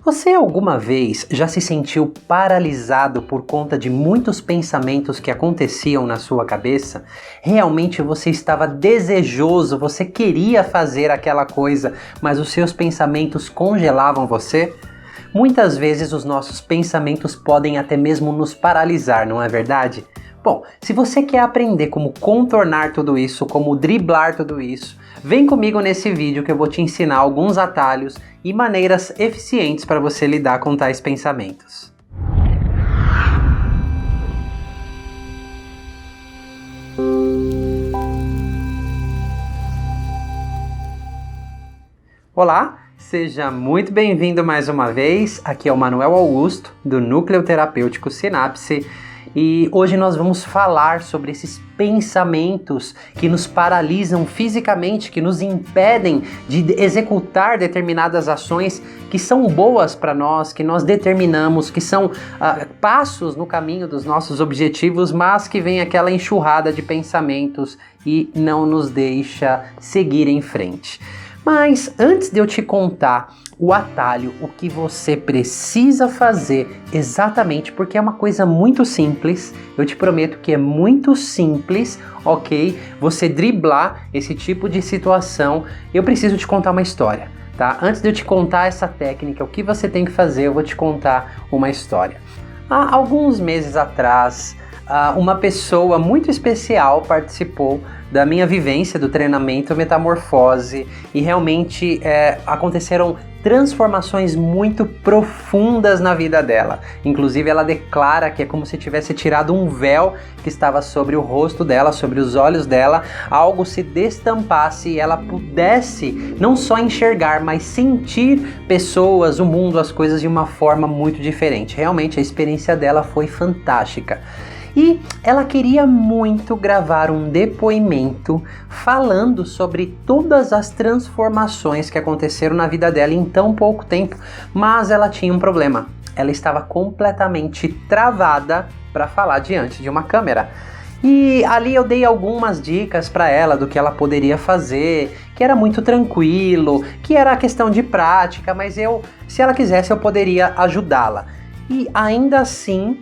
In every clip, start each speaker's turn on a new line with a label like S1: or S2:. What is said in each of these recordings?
S1: Você alguma vez já se sentiu paralisado por conta de muitos pensamentos que aconteciam na sua cabeça? Realmente você estava desejoso, você queria fazer aquela coisa, mas os seus pensamentos congelavam você? Muitas vezes os nossos pensamentos podem até mesmo nos paralisar, não é verdade? Bom, se você quer aprender como contornar tudo isso, como driblar tudo isso, vem comigo nesse vídeo que eu vou te ensinar alguns atalhos e maneiras eficientes para você lidar com tais pensamentos. Olá, seja muito bem-vindo mais uma vez. Aqui é o Manuel Augusto, do Núcleo Terapêutico Sinapse. E hoje nós vamos falar sobre esses pensamentos que nos paralisam fisicamente, que nos impedem de executar determinadas ações que são boas para nós, que nós determinamos, que são passos no caminho dos nossos objetivos, mas que vem aquela enxurrada de pensamentos e não nos deixa seguir em frente. Mas antes de eu te contar o atalho, o que você precisa fazer exatamente, porque é uma coisa muito simples, eu te prometo que é muito simples, ok? Você driblar esse tipo de situação, eu preciso te contar uma história, tá? Antes de eu te contar essa técnica, o que você tem que fazer, eu vou te contar uma história. Há alguns meses atrás, uma pessoa muito especial participou da minha vivência do treinamento Metamorfose e realmente aconteceram transformações muito profundas na vida dela. Inclusive ela declara que é como se tivesse tirado um véu que estava sobre o rosto dela, sobre os olhos dela, algo se destampasse e ela pudesse não só enxergar, mas sentir pessoas, o mundo, as coisas de uma forma muito diferente. Realmente a experiência dela foi fantástica. E ela queria muito gravar um depoimento falando sobre todas as transformações que aconteceram na vida dela em tão pouco tempo, mas ela tinha um problema. Ela estava completamente travada para falar diante de uma câmera. E ali eu dei algumas dicas para ela do que ela poderia fazer, que era muito tranquilo, que era questão de prática, mas se ela quisesse, eu poderia ajudá-la. E ainda assim,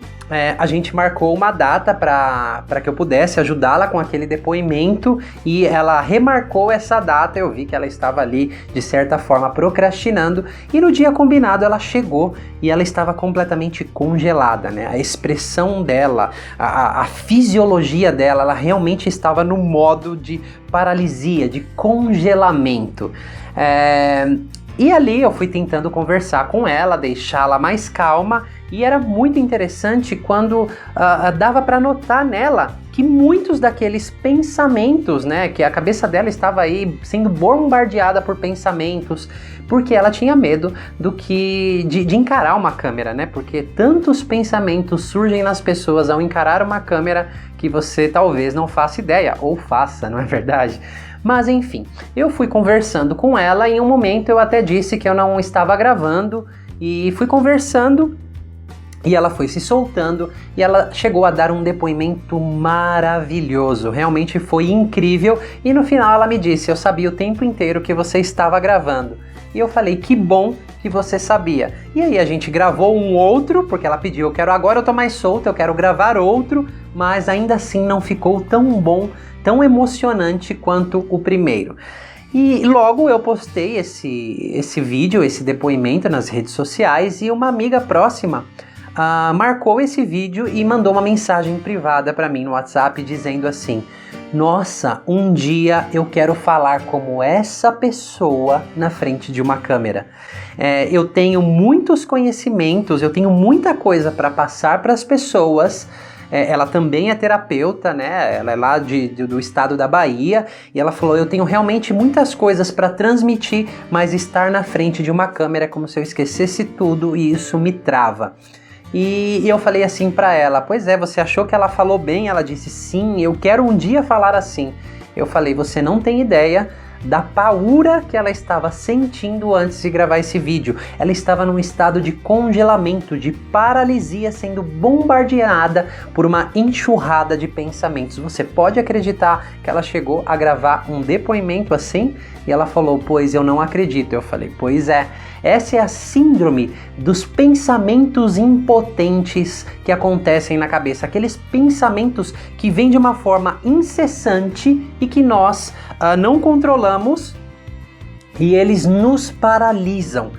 S1: a gente marcou uma data para que eu pudesse ajudá-la com aquele depoimento e ela remarcou essa data. Eu vi que ela estava ali, de certa forma, procrastinando e no dia combinado ela chegou e ela estava completamente congelada, né? A expressão dela, a fisiologia dela, ela realmente estava no modo de paralisia, de congelamento. E ali eu fui tentando conversar com ela, deixá-la mais calma, e era muito interessante quando dava para notar nela que muitos daqueles pensamentos, né, que a cabeça dela estava aí sendo bombardeada por pensamentos, porque ela tinha medo de encarar uma câmera, né, porque tantos pensamentos surgem nas pessoas ao encarar uma câmera que você talvez não faça ideia, ou faça, não é verdade? Mas enfim, eu fui conversando com ela e em um momento eu até disse que eu não estava gravando e fui conversando e ela foi se soltando e ela chegou a dar um depoimento maravilhoso, realmente foi incrível e no final ela me disse, eu sabia o tempo inteiro que você estava gravando. E eu falei, que bom que você sabia. E aí a gente gravou um outro, porque ela pediu, agora eu tô mais solta, eu quero gravar outro, mas ainda assim não ficou tão bom, tão emocionante quanto o primeiro. E logo eu postei esse vídeo, esse depoimento nas redes sociais e uma amiga próxima marcou esse vídeo e mandou uma mensagem privada para mim no WhatsApp dizendo assim, nossa, um dia eu quero falar como essa pessoa na frente de uma câmera. Eu tenho muitos conhecimentos, eu tenho muita coisa para passar para as pessoas. Ela também é terapeuta, né? Ela é lá do estado da Bahia e ela falou, eu tenho realmente muitas coisas para transmitir, mas estar na frente de uma câmera é como se eu esquecesse tudo e isso me trava. E eu falei assim para ela, pois é, você achou que ela falou bem? Ela disse, sim, eu quero um dia falar assim. Eu falei, você não tem ideia da paura que ela estava sentindo antes de gravar esse vídeo. Ela estava num estado de congelamento, de paralisia, sendo bombardeada por uma enxurrada de pensamentos. Você pode acreditar que ela chegou a gravar um depoimento assim? E ela falou, pois eu não acredito. Eu falei, pois é. Essa é a síndrome dos pensamentos impotentes que acontecem na cabeça, aqueles pensamentos que vêm de uma forma incessante e que nós não controlamos e eles nos paralisam.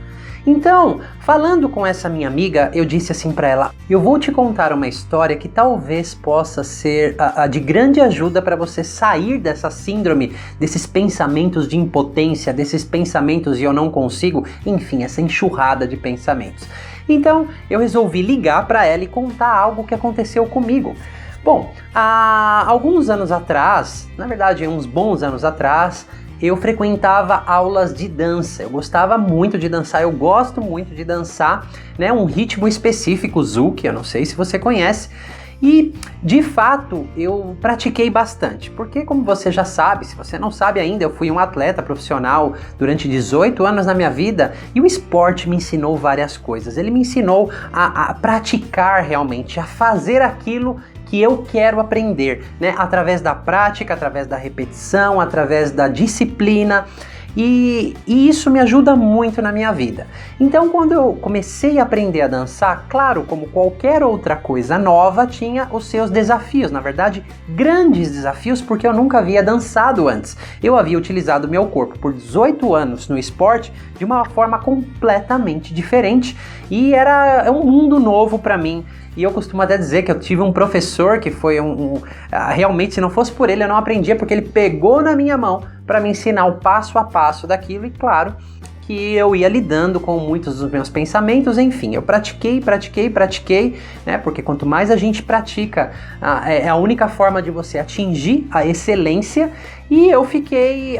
S1: Então, falando com essa minha amiga, eu disse assim para ela: eu vou te contar uma história que talvez possa ser de grande ajuda para você sair dessa síndrome, desses pensamentos de impotência, desses pensamentos de eu não consigo, enfim, essa enxurrada de pensamentos. Então, eu resolvi ligar para ela e contar algo que aconteceu comigo. Bom, há alguns anos atrás, na verdade, uns bons anos atrás, eu frequentava aulas de dança. Eu gostava muito de dançar, eu gosto muito de dançar, né? Um ritmo específico, Zouk, eu não sei se você conhece. E, de fato, eu pratiquei bastante, porque como você já sabe, se você não sabe ainda, eu fui um atleta profissional durante 18 anos na minha vida e o esporte me ensinou várias coisas. Ele me ensinou a praticar realmente, a fazer aquilo que eu quero aprender, né? Através da prática, através da repetição, através da disciplina. E isso me ajuda muito na minha vida. Então, quando eu comecei a aprender a dançar, claro, como qualquer outra coisa nova, tinha os seus desafios. Na verdade, grandes desafios, porque eu nunca havia dançado antes. Eu havia utilizado meu corpo por 18 anos no esporte de uma forma completamente diferente. E era um mundo novo para mim. E eu costumo até dizer que eu tive um professor que foi realmente, se não fosse por ele, eu não aprendia, porque ele pegou na minha mão para me ensinar o passo a passo daquilo. E claro que eu ia lidando com muitos dos meus pensamentos, enfim, eu pratiquei, né? Porque quanto mais a gente pratica, é a única forma de você atingir a excelência. E eu fiquei,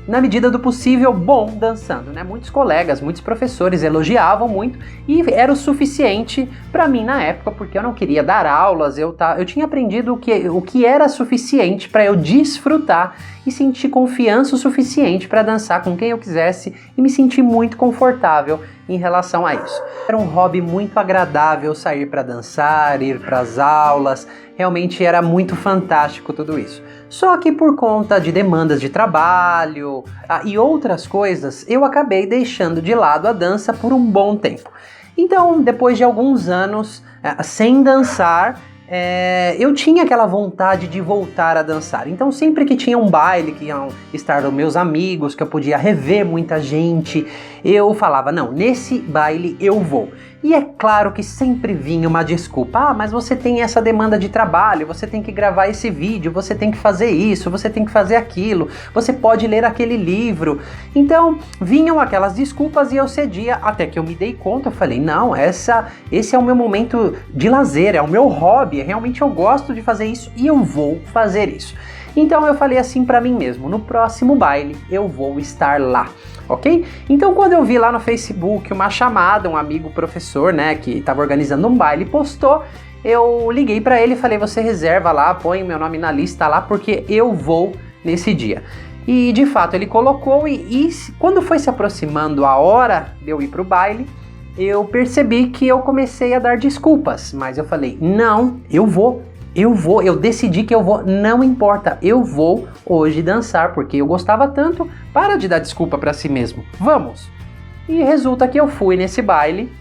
S1: na medida do possível, bom dançando, né? Muitos colegas, muitos professores elogiavam muito e era o suficiente para mim na época, porque eu não queria dar aulas, eu tinha aprendido o que era suficiente para eu desfrutar e sentir confiança o suficiente para dançar com quem eu quisesse e me sentir muito confortável em relação a isso. Era um hobby muito agradável sair para dançar, ir para as aulas, realmente era muito fantástico tudo isso. Só que por conta de demandas de trabalho e outras coisas, eu acabei deixando de lado a dança por um bom tempo. Então, depois de alguns anos sem dançar, eu tinha aquela vontade de voltar a dançar. Então, sempre que tinha um baile, que iam estar os meus amigos, que eu podia rever muita gente, eu falava, não, nesse baile eu vou. E é claro que sempre vinha uma desculpa, mas você tem essa demanda de trabalho, você tem que gravar esse vídeo, você tem que fazer isso, você tem que fazer aquilo, você pode ler aquele livro. Então, vinham aquelas desculpas e eu cedia, até que eu me dei conta, eu falei, não, esse é o meu momento de lazer, é o meu hobby, realmente eu gosto de fazer isso e eu vou fazer isso. Então eu falei assim pra mim mesmo, no próximo baile eu vou estar lá, ok? Então quando eu vi lá no Facebook uma chamada, um amigo professor, né, que estava organizando um baile, postou, eu liguei pra ele e falei, você reserva lá, põe meu nome na lista lá, porque eu vou nesse dia. E de fato ele colocou e quando foi se aproximando a hora de eu ir pro baile, eu percebi que eu comecei a dar desculpas, mas eu falei, não, eu decidi que eu vou, não importa, eu vou hoje dançar, porque eu gostava tanto, para de dar desculpa pra si mesmo, vamos! E resulta que eu fui nesse baile,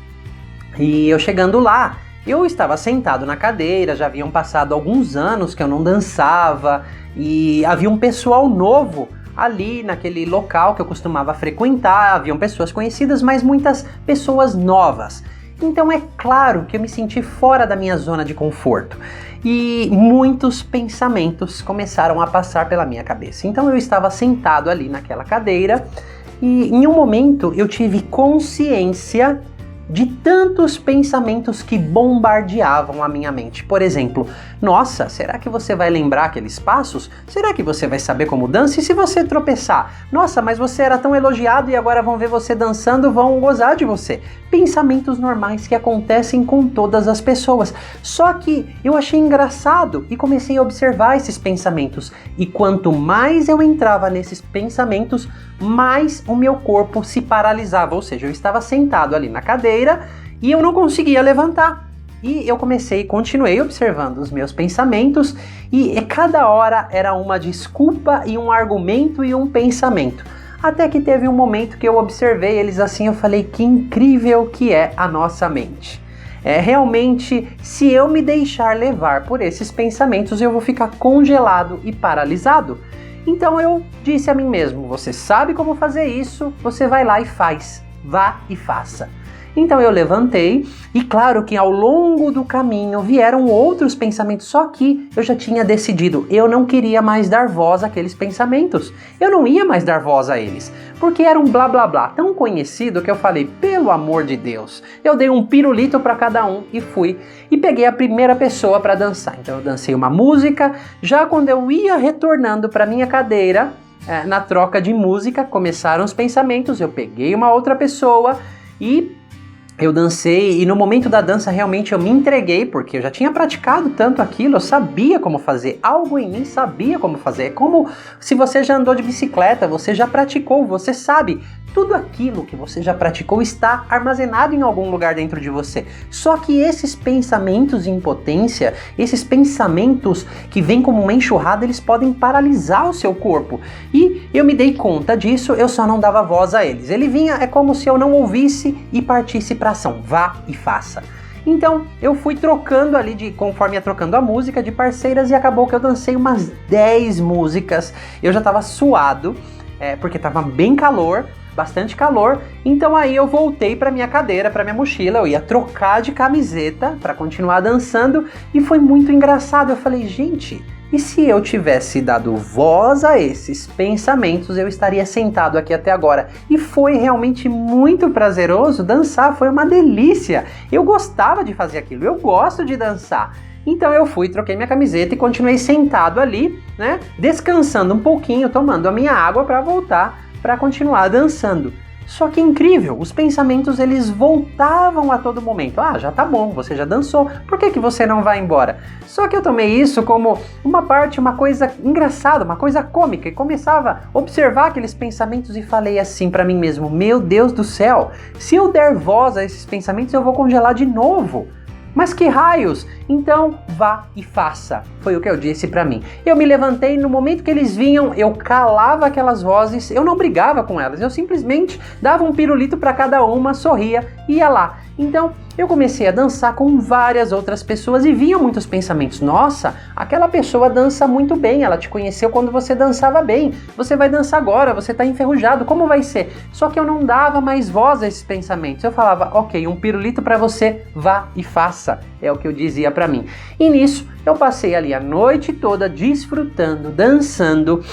S1: e eu chegando lá, eu estava sentado na cadeira, já haviam passado alguns anos que eu não dançava, e havia um pessoal novo ali naquele local que eu costumava frequentar, haviam pessoas conhecidas, mas muitas pessoas novas. Então é claro que eu me senti fora da minha zona de conforto e muitos pensamentos começaram a passar pela minha cabeça. Então eu estava sentado ali naquela cadeira e em um momento eu tive consciência de tantos pensamentos que bombardeavam a minha mente. Por exemplo, nossa, será que você vai lembrar aqueles passos? Será que você vai saber como dança? E se você tropeçar? Nossa, mas você era tão elogiado e agora vão ver você dançando, vão gozar de você. Pensamentos normais que acontecem com todas as pessoas. Só que eu achei engraçado e comecei a observar esses pensamentos. E quanto mais eu entrava nesses pensamentos, mais o meu corpo se paralisava. Ou seja, eu estava sentado ali na cadeira e eu não conseguia levantar. E eu continuei observando os meus pensamentos e cada hora era uma desculpa e um argumento e um pensamento. Até que teve um momento que eu observei eles assim, eu falei, que incrível que é a nossa mente. Realmente, se eu me deixar levar por esses pensamentos, eu vou ficar congelado e paralisado. Então eu disse a mim mesmo, você sabe como fazer isso, você vai lá e faz, vá e faça. Então eu levantei e claro que ao longo do caminho vieram outros pensamentos, só que eu já tinha decidido, eu não queria mais dar voz àqueles pensamentos, eu não ia mais dar voz a eles, porque era um blá blá blá tão conhecido que eu falei, pelo amor de Deus, eu dei um pirulito para cada um e fui e peguei a primeira pessoa para dançar. Então eu dancei uma música, já quando eu ia retornando para minha cadeira, na troca de música, começaram os pensamentos, eu peguei uma outra pessoa e eu dancei, e no momento da dança realmente eu me entreguei, porque eu já tinha praticado tanto aquilo, eu sabia como fazer, algo em mim sabia como fazer. É como se você já andou de bicicleta, você já praticou, você sabe, tudo aquilo que você já praticou está armazenado em algum lugar dentro de você. Só que esses pensamentos de impotência, esses pensamentos que vêm como uma enxurrada, eles podem paralisar o seu corpo. E eu me dei conta disso, eu só não dava voz a eles. Ele vinha, é como se eu não ouvisse e partisse para ação. Vá e faça. Então eu fui trocando ali, conforme ia trocando a música, de parceiras, e acabou que eu dancei umas 10 músicas. Eu já estava suado, porque estava bem calor, bastante calor, então aí eu voltei para minha cadeira, para minha mochila, eu ia trocar de camiseta para continuar dançando e foi muito engraçado. Eu falei, gente, e se eu tivesse dado voz a esses pensamentos, eu estaria sentado aqui até agora. E foi realmente muito prazeroso dançar, foi uma delícia. Eu gostava de fazer aquilo, eu gosto de dançar. Então eu fui, troquei minha camiseta e continuei sentado ali, né, descansando um pouquinho, tomando a minha água para voltar para continuar dançando. Só que incrível, os pensamentos eles voltavam a todo momento. Ah, já tá bom, você já dançou, por que você não vai embora? Só que eu tomei isso como uma coisa engraçada, uma coisa cômica, e começava a observar aqueles pensamentos e falei assim para mim mesmo, meu Deus do céu, se eu der voz a esses pensamentos eu vou congelar de novo. Mas que raios? Então vá e faça, foi o que eu disse pra mim. Eu me levantei, no momento que eles vinham, eu calava aquelas vozes, eu não brigava com elas, eu simplesmente dava um pirulito pra cada uma, sorria e ia lá. Então eu comecei a dançar com várias outras pessoas e vinham muitos pensamentos. Nossa, aquela pessoa dança muito bem, ela te conheceu quando você dançava bem, você vai dançar agora, você tá enferrujado, como vai ser? Só que eu não dava mais voz a esses pensamentos, eu falava, ok, um pirulito pra você, vá e faça, é o que eu dizia pra mim. E nisso eu passei ali a noite toda desfrutando, dançando,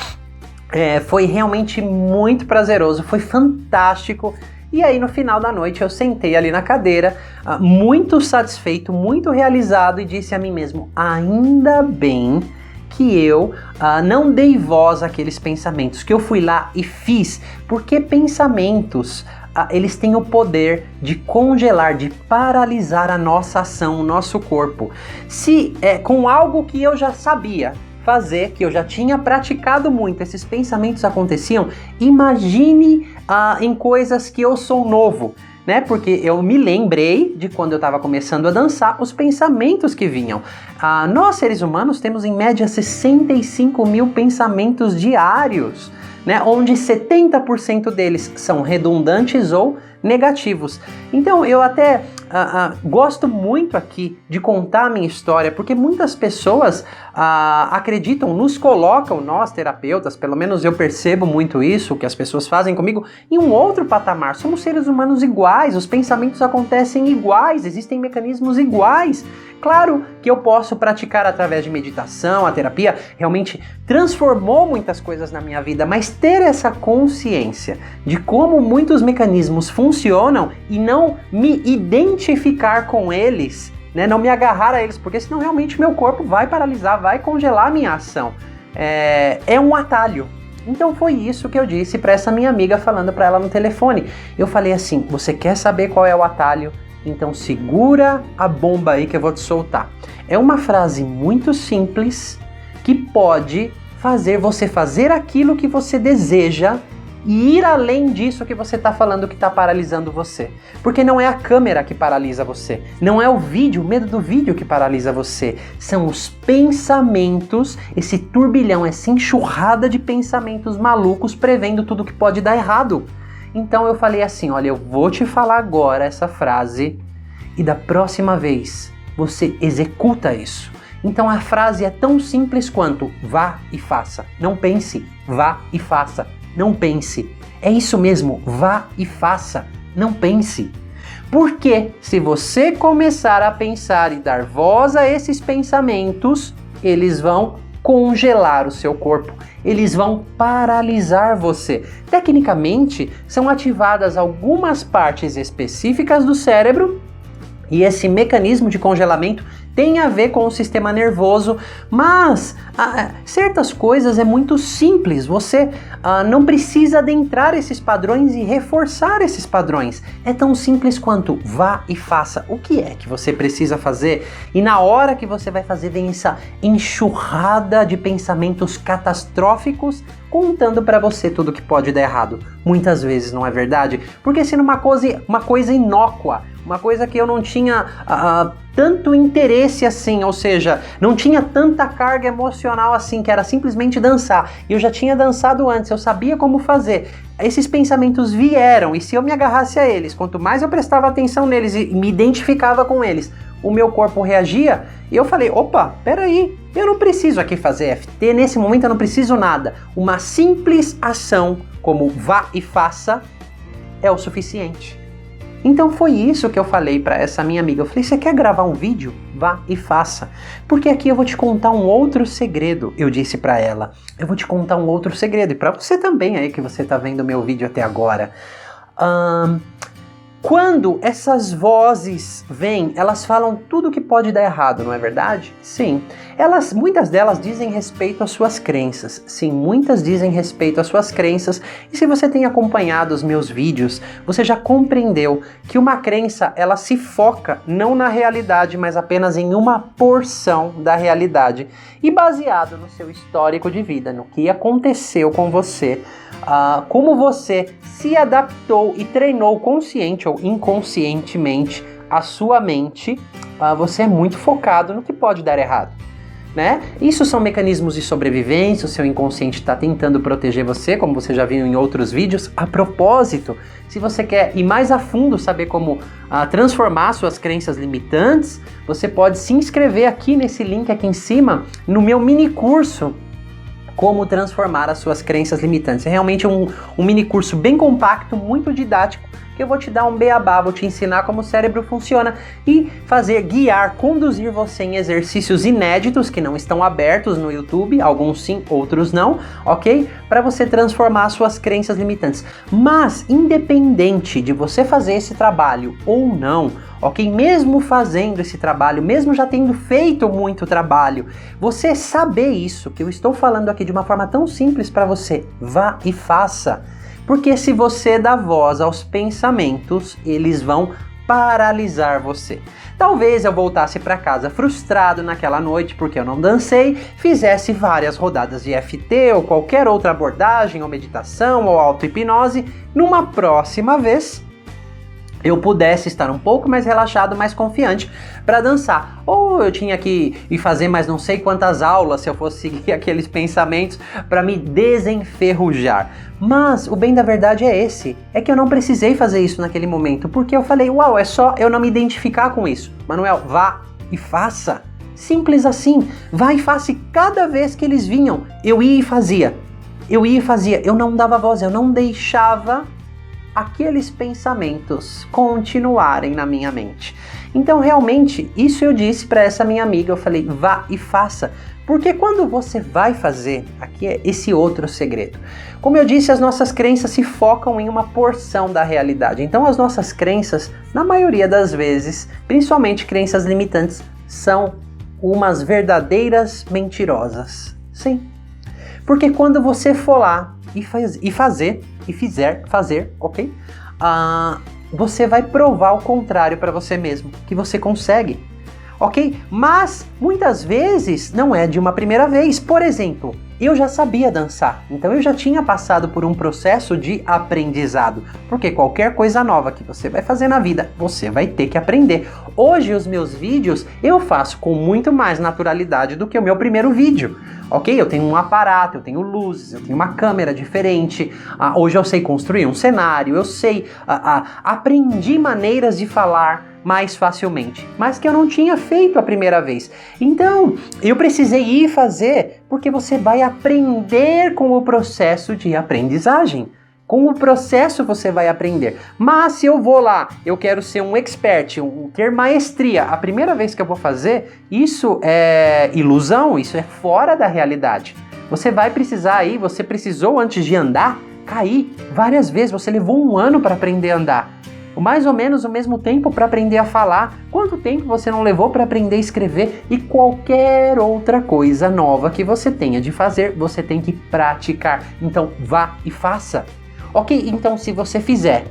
S1: foi realmente muito prazeroso, foi fantástico. E aí no final da noite eu sentei ali na cadeira, muito satisfeito, muito realizado, e disse a mim mesmo, ainda bem que eu não dei voz àqueles pensamentos, que eu fui lá e fiz, porque pensamentos, eles têm o poder de congelar, de paralisar a nossa ação, o nosso corpo. Se com algo que eu já sabia fazer, que eu já tinha praticado muito, esses pensamentos aconteciam, imagine em coisas que eu sou novo, né? Porque eu me lembrei de quando eu estava começando a dançar, os pensamentos que vinham. Nós, seres humanos, temos em média 65 mil pensamentos diários, né? Onde 70% deles são redundantes ou negativos. Então eu até gosto muito aqui de contar a minha história, porque muitas pessoas acreditam, nos colocam, nós terapeutas, pelo menos eu percebo muito isso, que as pessoas fazem comigo, em um outro patamar. Somos seres humanos iguais, os pensamentos acontecem iguais, existem mecanismos iguais. Claro que eu posso praticar através de meditação, a terapia realmente transformou muitas coisas na minha vida, mas ter essa consciência de como muitos mecanismos funcionam e não me identificar com eles, né, não me agarrar a eles, porque senão realmente meu corpo vai paralisar, vai congelar a minha ação. É um atalho. Então foi isso que eu disse para essa minha amiga, falando para ela no telefone. Eu falei assim, você quer saber qual é o atalho? Então segura a bomba aí que eu vou te soltar. É uma frase muito simples que pode fazer você fazer aquilo que você deseja e ir além disso que você está falando que está paralisando você. Porque não é a câmera que paralisa você, não é o vídeo, o medo do vídeo que paralisa você, são os pensamentos, esse turbilhão, essa enxurrada de pensamentos malucos prevendo tudo que pode dar errado. Então eu falei assim, olha, eu vou te falar agora essa frase e da próxima vez você executa isso. Então a frase é tão simples quanto vá e faça. Não pense, vá e faça. Não pense. É isso mesmo, vá e faça. Não pense. Porque se você começar a pensar e dar voz a esses pensamentos, eles vão congelar o seu corpo. Eles vão paralisar você. Tecnicamente, são ativadas algumas partes específicas do cérebro e esse mecanismo de congelamento tem a ver com o sistema nervoso, mas certas coisas é muito simples, você não precisa adentrar esses padrões e reforçar esses padrões. É tão simples quanto vá e faça. O que é que você precisa fazer? E na hora que você vai fazer, vem essa enxurrada de pensamentos catastróficos contando para você tudo que pode dar errado. Muitas vezes, não é verdade? Porque sendo uma coisa inócua, uma coisa que eu não tinha tanto interesse assim, ou seja, não tinha tanta carga emocional assim, que era simplesmente dançar. E eu já tinha dançado antes, eu sabia como fazer. Esses pensamentos vieram e se eu me agarrasse a eles, quanto mais eu prestava atenção neles e me identificava com eles, o meu corpo reagia e eu falei, opa, peraí, eu não preciso aqui fazer FT, nesse momento eu não preciso nada. Uma simples ação como vá e faça é o suficiente. Então foi isso que eu falei para essa minha amiga. Eu falei, você quer gravar um vídeo? Vá e faça. Porque aqui eu vou te contar um outro segredo, eu disse para ela. Eu vou te contar um outro segredo, e para você também aí que você tá vendo meu vídeo até agora. Quando essas vozes vêm, elas falam tudo que pode dar errado, não é verdade? Sim. Muitas delas dizem respeito às suas crenças. Sim, muitas dizem respeito às suas crenças. E se você tem acompanhado os meus vídeos, você já compreendeu que uma crença, ela se foca não na realidade, mas apenas em uma porção da realidade. E baseado no seu histórico de vida, no que aconteceu com você, como você se adaptou e treinou consciente ou inconscientemente a sua mente, você é muito focado no que pode dar errado, né? Isso são mecanismos de sobrevivência, o seu inconsciente está tentando proteger você, como você já viu em outros vídeos. A propósito, se você quer ir mais a fundo, saber como transformar suas crenças limitantes, você pode se inscrever aqui nesse link aqui em cima, no meu mini curso, Como Transformar as Suas Crenças Limitantes. É realmente um mini curso bem compacto, muito didático, que eu vou te dar um beabá, vou te ensinar como o cérebro funciona e conduzir você em exercícios inéditos que não estão abertos no YouTube, alguns sim, outros não, ok? Para você transformar as suas crenças limitantes. Mas, independente de você fazer esse trabalho ou não, ok? Mesmo fazendo esse trabalho, mesmo já tendo feito muito trabalho, você saber isso, que eu estou falando aqui de uma forma tão simples para você, vá e faça. Porque se você dá voz aos pensamentos, eles vão paralisar você. Talvez eu voltasse para casa frustrado naquela noite porque eu não dancei, fizesse várias rodadas de FT ou qualquer outra abordagem, ou meditação, ou auto-hipnose, numa próxima vez eu pudesse estar um pouco mais relaxado, mais confiante para dançar. Ou eu tinha que ir fazer mais não sei quantas aulas se eu fosse seguir aqueles pensamentos para me desenferrujar. Mas o bem da verdade é esse, é que eu não precisei fazer isso naquele momento, porque eu falei, uau, é só eu não me identificar com isso. Manuel, vá e faça. Simples assim, vá e faça. E cada vez que eles vinham, eu ia e fazia. Eu não dava voz, eu não deixava aqueles pensamentos continuarem na minha mente. Então realmente isso eu disse para essa minha amiga, eu falei, vá e faça, porque quando você vai fazer, aqui é esse outro segredo. Como eu disse, as nossas crenças se focam em uma porção da realidade. Então as nossas crenças, na maioria das vezes, principalmente crenças limitantes, são umas verdadeiras mentirosas. Sim. Porque quando você for lá fazer, ok? Você vai provar o contrário para você mesmo, que você consegue, ok? Mas muitas vezes não é de uma primeira vez. Por exemplo, eu já sabia dançar, então eu já tinha passado por um processo de aprendizado, porque qualquer coisa nova que você vai fazer na vida, você vai ter que aprender. Hoje os meus vídeos eu faço com muito mais naturalidade do que o meu primeiro vídeo, ok? Eu tenho um aparato, eu tenho luzes, eu tenho uma câmera diferente, hoje eu sei construir um cenário, eu sei, aprendi maneiras de falar mais facilmente, mas que eu não tinha feito a primeira vez. Então, eu precisei ir fazer, porque você vai aprender com o processo de aprendizagem. Com o processo você vai aprender. Mas se eu vou lá, eu quero ser um expert, ter maestria, a primeira vez que eu vou fazer, isso é ilusão, isso é fora da realidade. Você vai precisar aí, você precisou antes de andar, cair várias vezes, você levou 1 ano para aprender a andar. Mais ou menos o mesmo tempo para aprender a falar. Quanto tempo você não levou para aprender a escrever? E qualquer outra coisa nova que você tenha de fazer, você tem que praticar. Então vá e faça. Ok? Então se você fizer,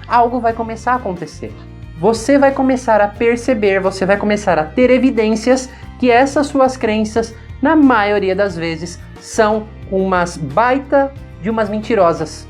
S1: algo vai começar a acontecer. Você vai começar a perceber, você vai começar a ter evidências que essas suas crenças, na maioria das vezes, são umas baita de umas mentirosas.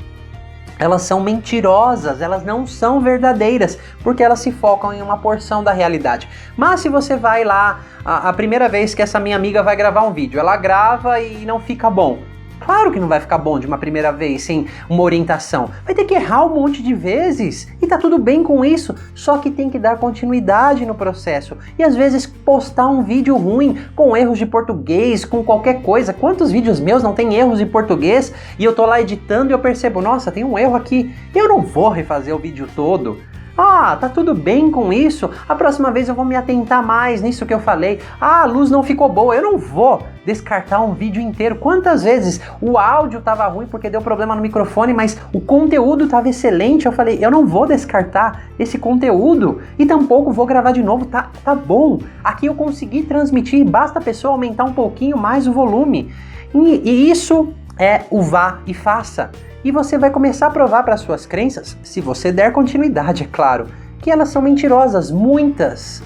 S1: Elas são mentirosas, elas não são verdadeiras, porque elas se focam em uma porção da realidade. Mas se você vai lá, a primeira vez que essa minha amiga vai gravar um vídeo, ela grava e não fica bom. Claro que não vai ficar bom de uma primeira vez, sem uma orientação. Vai ter que errar um monte de vezes e tá tudo bem com isso, só que tem que dar continuidade no processo. E às vezes postar um vídeo ruim, com erros de português, com qualquer coisa. Quantos vídeos meus não tem erros de português e eu tô lá editando e eu percebo, nossa, tem um erro aqui, eu não vou refazer o vídeo todo. Ah, tá tudo bem com isso? A próxima vez eu vou me atentar mais nisso que eu falei. Ah, a luz não ficou boa, eu não vou descartar um vídeo inteiro. Quantas vezes o áudio tava ruim porque deu problema no microfone, mas o conteúdo tava excelente. Eu falei, eu não vou descartar esse conteúdo e tampouco vou gravar de novo, tá bom. Aqui eu consegui transmitir, basta a pessoa aumentar um pouquinho mais o volume. E isso é o vá e faça. E você vai começar a provar para suas crenças, se você der continuidade, é claro, que elas são mentirosas. Muitas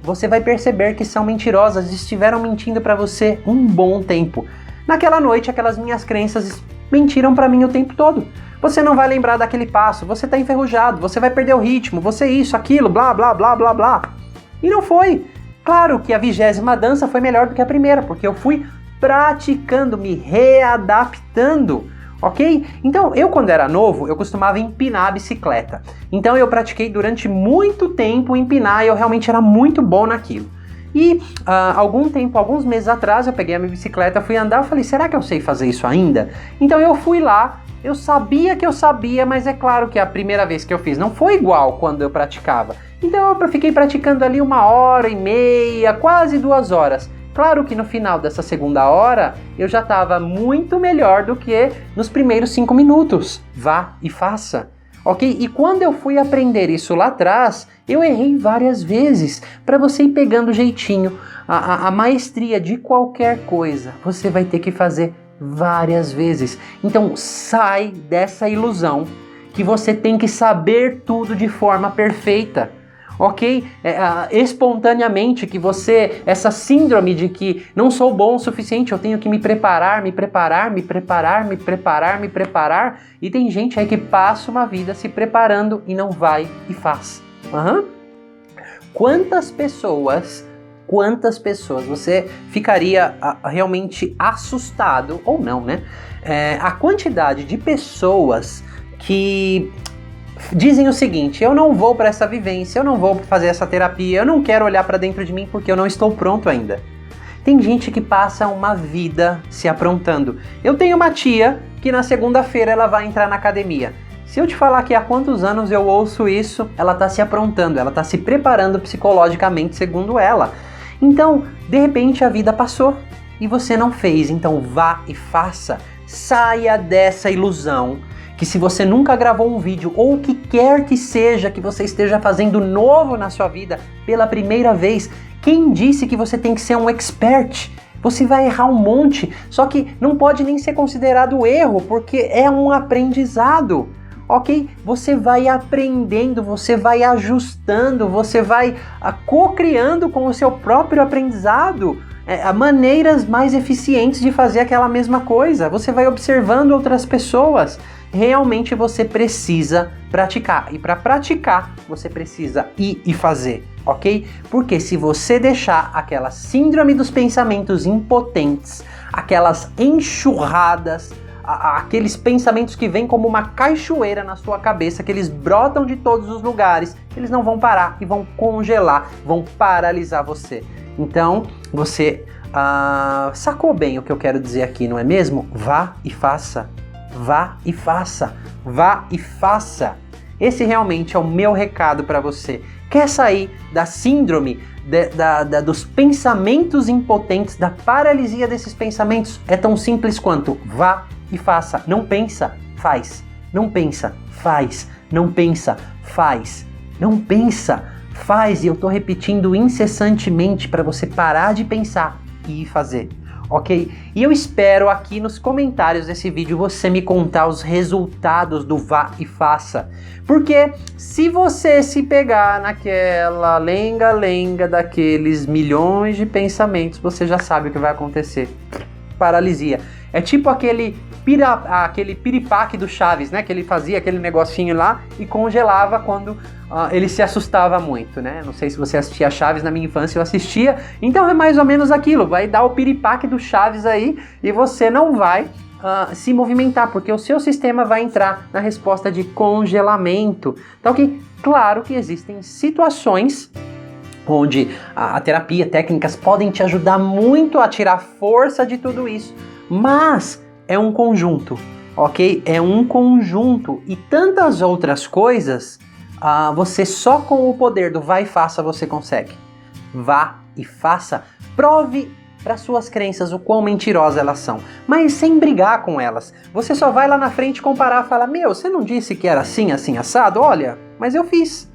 S1: você vai perceber que são mentirosas, estiveram mentindo para você um bom tempo. Naquela noite, aquelas minhas crenças mentiram para mim o tempo todo. Você não vai lembrar daquele passo, você tá enferrujado, você vai perder o ritmo, você isso, aquilo, blá, blá, blá, blá, blá. E não foi. Claro que a 20ª dança foi melhor do que a primeira, porque eu fui praticando, me readaptando, ok? Então, eu quando era novo, eu costumava empinar a bicicleta. Então eu pratiquei durante muito tempo empinar e eu realmente era muito bom naquilo. E alguns meses atrás, eu peguei a minha bicicleta, fui andar, eu falei, será que eu sei fazer isso ainda? Então eu fui lá, eu sabia que eu sabia, mas é claro que a primeira vez que eu fiz não foi igual quando eu praticava. Então eu fiquei praticando ali 1h30, quase 2 horas. Claro que no final dessa segunda hora, eu já estava muito melhor do que nos primeiros 5 minutos. Vá e faça, ok? E quando eu fui aprender isso lá atrás, eu errei várias vezes. Para você ir pegando o jeitinho, a maestria de qualquer coisa, você vai ter que fazer várias vezes. Então sai dessa ilusão que você tem que saber tudo de forma perfeita. Ok? Espontaneamente, que você, essa síndrome de que não sou bom o suficiente, eu tenho que me preparar, e tem gente aí que passa uma vida se preparando e não vai e faz. Quantas pessoas você ficaria realmente assustado, ou não, né? A quantidade de pessoas que dizem o seguinte, eu não vou para essa vivência, eu não vou fazer essa terapia, eu não quero olhar para dentro de mim porque eu não estou pronto ainda. Tem gente que passa uma vida se aprontando. Eu tenho uma tia que na segunda-feira ela vai entrar na academia. Se eu te falar que há quantos anos eu ouço isso, ela está se aprontando, ela está se preparando psicologicamente, segundo ela. Então, de repente a vida passou e você não fez, então vá e faça. Saia dessa ilusão que se você nunca gravou um vídeo ou o que quer que seja que você esteja fazendo novo na sua vida pela primeira vez, quem disse que você tem que ser um expert? Você vai errar um monte, só que não pode nem ser considerado erro, porque é um aprendizado. ok? Você vai aprendendo, você vai ajustando, você vai co-criando com o seu próprio aprendizado maneiras mais eficientes de fazer aquela mesma coisa. Você vai observando outras pessoas. Realmente você precisa praticar. E para praticar, você precisa ir e fazer, ok? Porque se você deixar aquela síndrome dos pensamentos impotentes, aquelas enxurradas, aqueles pensamentos que vêm como uma cachoeira na sua cabeça, que eles brotam de todos os lugares, eles não vão parar e vão congelar, vão paralisar você. Então, você sacou bem o que eu quero dizer aqui, não é mesmo? Vá e faça. Vá e faça. Vá e faça. Esse realmente é o meu recado para você. Quer sair da síndrome dos pensamentos impotentes, da paralisia desses pensamentos? É tão simples quanto vá e faça. Não pensa, faz. Não pensa, faz. Não pensa, faz. Não pensa, faz. E eu tô repetindo incessantemente para você parar de pensar e ir fazer. Ok? E eu espero aqui nos comentários desse vídeo você me contar os resultados do vá e faça. Porque se você se pegar naquela lenga-lenga daqueles milhões de pensamentos, você já sabe o que vai acontecer. Paralisia. É tipo aquele piripaque do Chaves, né? Que ele fazia aquele negocinho lá e congelava quando ele se assustava muito, né? Não sei se você assistia Chaves, na minha infância eu assistia. Então é mais ou menos aquilo. Vai dar o piripaque do Chaves aí e você não vai se movimentar, porque o seu sistema vai entrar na resposta de congelamento. Então, claro que existem situações onde a terapia, técnicas podem te ajudar muito a tirar força de tudo isso, mas é um conjunto, ok? É um conjunto e tantas outras coisas, você só com o poder do vá e faça você consegue. Vá e faça, prove para suas crenças o quão mentirosas elas são, mas sem brigar com elas. Você só vai lá na frente comparar e falar, meu, você não disse que era assim, assim, assado? Olha, mas eu fiz.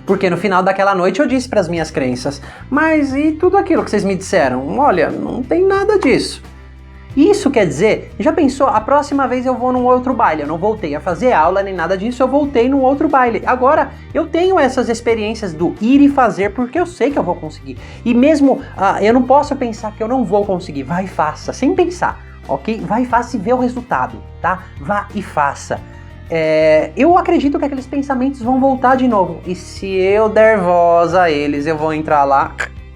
S1: Porque no final daquela noite eu disse para as minhas crenças, mas e tudo aquilo que vocês me disseram? Olha, não tem nada disso. Isso quer dizer, já pensou, a próxima vez eu vou num outro baile, eu não voltei a fazer aula nem nada disso, eu voltei num outro baile. Agora, eu tenho essas experiências do ir e fazer porque eu sei que eu vou conseguir. E mesmo, eu não posso pensar que eu não vou conseguir, vai e faça, sem pensar, ok? Vai e faça e vê o resultado, tá? Vá e faça. Eu acredito que aqueles pensamentos vão voltar de novo. E se eu der voz a eles, eu vou entrar lá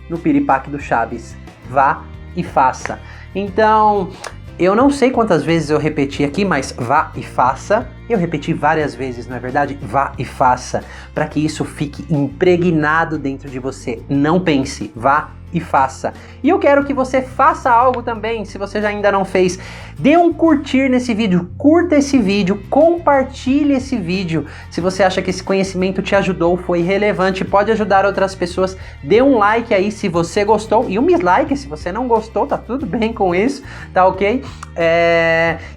S1: no piripaque do Chaves. Vá e faça. Então, eu não sei quantas vezes eu repeti aqui, mas vá e faça. Eu repeti várias vezes, não é verdade? Vá e faça, para que isso fique impregnado dentro de você. Não pense, vá e faça. E eu quero que você faça algo também, se você já ainda não fez. Dê um curtir nesse vídeo, curta esse vídeo, compartilhe esse vídeo. Se você acha que esse conhecimento te ajudou, foi relevante, pode ajudar outras pessoas, dê um like aí se você gostou e um dislike se você não gostou, tá tudo bem com isso, tá ok?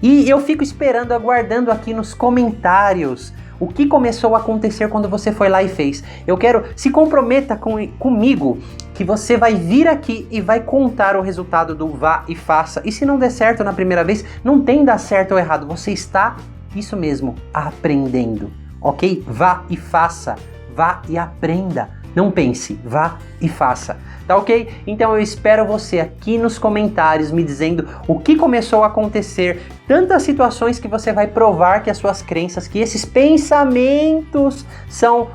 S1: E eu fico esperando, aguardando aqui nos comentários o que começou a acontecer quando você foi lá e fez. Eu quero, se comprometa comigo que você vai vir aqui e vai contar o resultado do vá e faça. E se não der certo na primeira vez, não tem dar certo ou errado, você está, isso mesmo, aprendendo, ok? Vá e faça, vá e aprenda. Não pense, vá e faça, tá ok? Então eu espero você aqui nos comentários me dizendo o que começou a acontecer, tantas situações que você vai provar que as suas crenças, que esses pensamentos são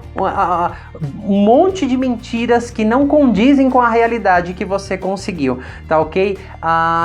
S1: um monte de mentiras que não condizem com a realidade que você conseguiu, tá ok?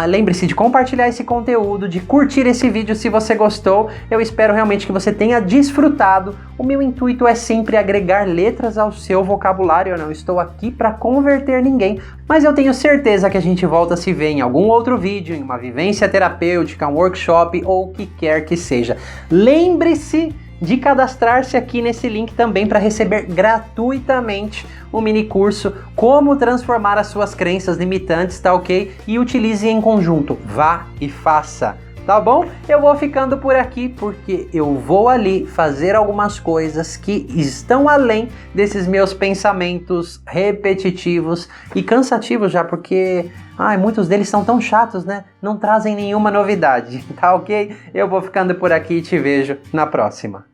S1: Lembre-se de compartilhar esse conteúdo, de curtir esse vídeo se você gostou. Eu espero realmente que você tenha desfrutado. O meu intuito é sempre agregar letras ao seu vocabulário. Eu não estou aqui para converter ninguém, mas eu tenho certeza que a gente volta a se ver em algum outro vídeo, em uma vivência terapêutica, um workshop ou o que quer que seja. Lembre-se de cadastrar-se aqui nesse link também para receber gratuitamente o mini curso Como Transformar as Suas Crenças Limitantes, tá ok? E utilize em conjunto, vá e faça. tá bom? Eu vou ficando por aqui porque eu vou ali fazer algumas coisas que estão além desses meus pensamentos repetitivos e cansativos já, porque muitos deles são tão chatos, né? Não trazem nenhuma novidade, tá ok? Eu vou ficando por aqui e te vejo na próxima.